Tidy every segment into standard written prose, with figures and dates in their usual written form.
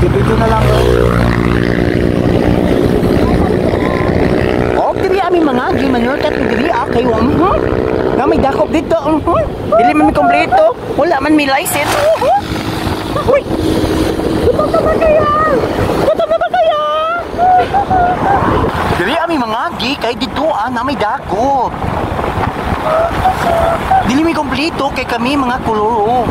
Dito na lang. Oh, diri ami mga gimanurkat diri kayo. Na may dakop dito. Dili man mi kompleto. Wala man mi license. Uy. Tutok na ba kaya? Tutok na ba kaya? Diri ami mga gi kay dito na may dakop. Dili mi kompleto kay kami mga koloro.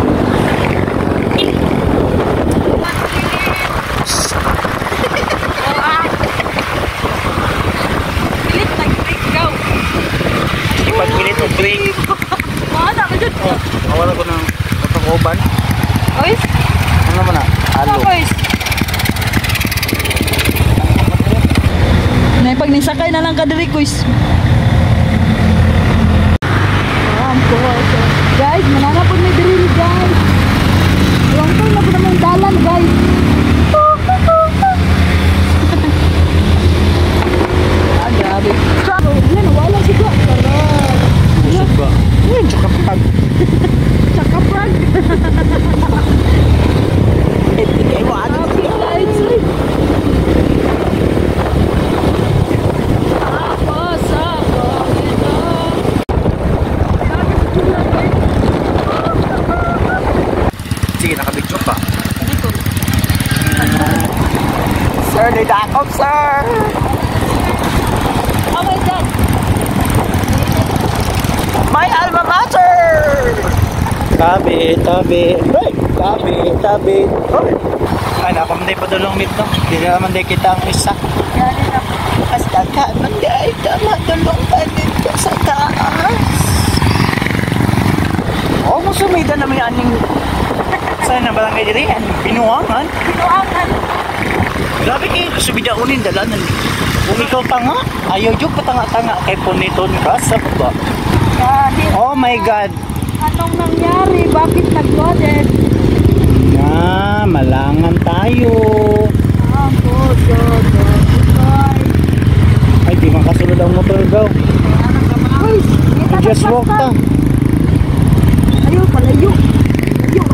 Pagpilit o break. Mana ka dyan? Nawala ko ng pagkakuban. Guys? Ano naman na? Halo. Guys? Pag nisakay na lang ka diri, guys. Guys, mananapod may diri, guys. Iwan ko na po naman dalan, guys. Grabe. Yan, wala siya. Busog ba? Uy, tsakapag. Tsakapag. Ay, wala. Sige, nakabidyo pa. Sir, nidakop, sir. Oh my God. My alma mater! Tabi, tabi. Hey! Tabi, tabi. Ay, nakamday pa dulong nito. Hindi na naman di kita ang isa. Basta ka, manday ka madulong pa dito sa taas. Oo, mo sumida na may aning... Saan na balangay diri? Binuangan? Binuangan. Grabe kayo, sumida unin, dalanan. Kung ikaw tanga, ayaw dyan patanga-tanga kay puniton ka sa baba. Oh my God! Anong nangyari? Bakit nag-loaded? Malangan tayo. Ay, di makasulod ang motor daw. Just walk ta. Ayaw, palayo. Ayaw,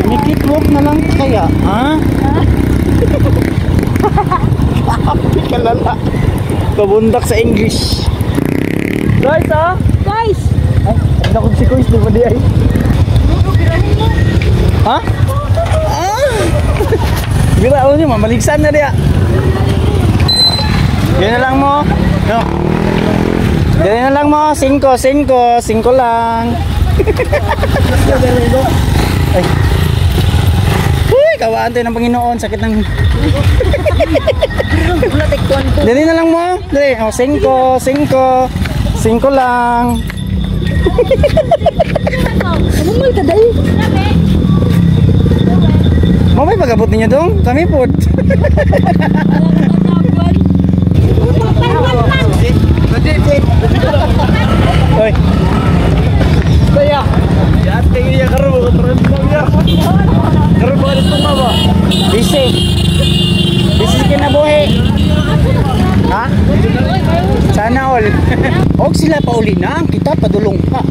Inikit walk na lang kaya, ha? Hindi ka lala. Kabundak sa English. Guys, ha? Guys! Ay, nakong si Kuis, di ba di ay? Ha? Biraon niyo, mamaligsan na diya. Yan na lang mo. No. Yan na lang mo. 5 lang. Ay. Uy, kawaan tayo ng Panginoon. Sakit ng... Dali na lang mo. Dali. 5 lang. Umal ka dahi. Mamay pag-abot ninyo dong. Kami po. Oy. Kaya. Yan tingin niya karo. Karo ba ito nga ba? Busy. Busy kinabuhi. Ha? Sana all. Og sila pa uli na. Kita padulong pa.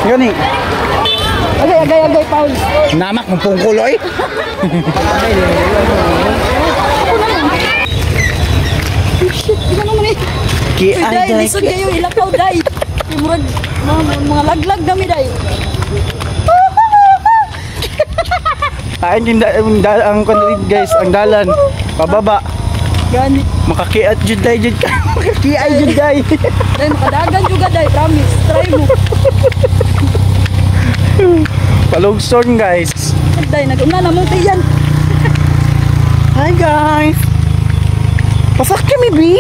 Gani. Agay, Paul. Namak mo pungkuloy. Shit, gano man eh. Day, lisod kayo, ilakaw, day. Mga laglag dami, day. Ayan yung ang guys, ang dalan. Pababa. Gani. Makakiat jud day jud ka. Makakiay jud day. Day, makadagan juga, day. Promise. Try mo. Palugson guys. Day, nag-una na mo yan. Hi guys. Pasak kami bi.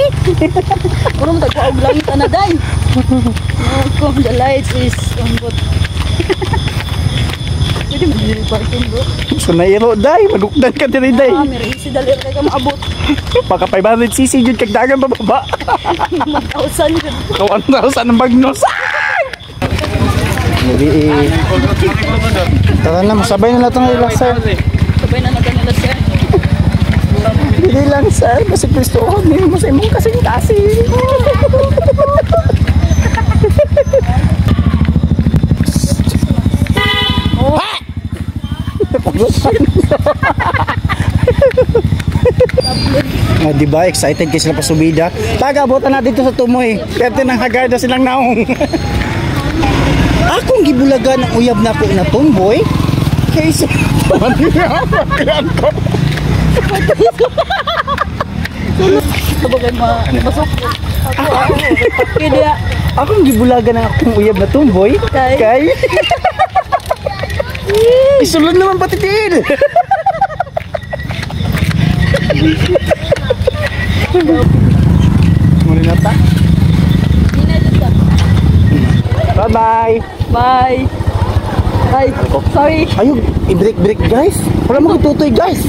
Urong tagpaog langit na, day. Oh, the lights is on both. parking bro. So nairo day, magukdan ka diri day. May easy dali kay ka maabot. Pagka 500cc jud kag dagan pababa. 1,000 yun. 1,000 ang bagnos. Hindi tara na, masabay na natin ng ilang sir. Sabay na natin nila sir. Hindi lang sir, kasi Kristo ko, hindi mo sa imong kasing-kasing. Oh. Diba, excited kayo sila pasubida. Taga, buta na dito sa tumoy. Pwede nang hagarda silang naong. Akong gibulaga ng uyab na ako na tomboy. Kaysa Sabagay masok. Ako. Kaya akong gibulaga ng akong uyab na tomboy. Kay isulod naman patitil. Muli na ta. Bye-bye. Bye. Ay, sorry. Ayun, i-break guys. Wala mo tutoy guys.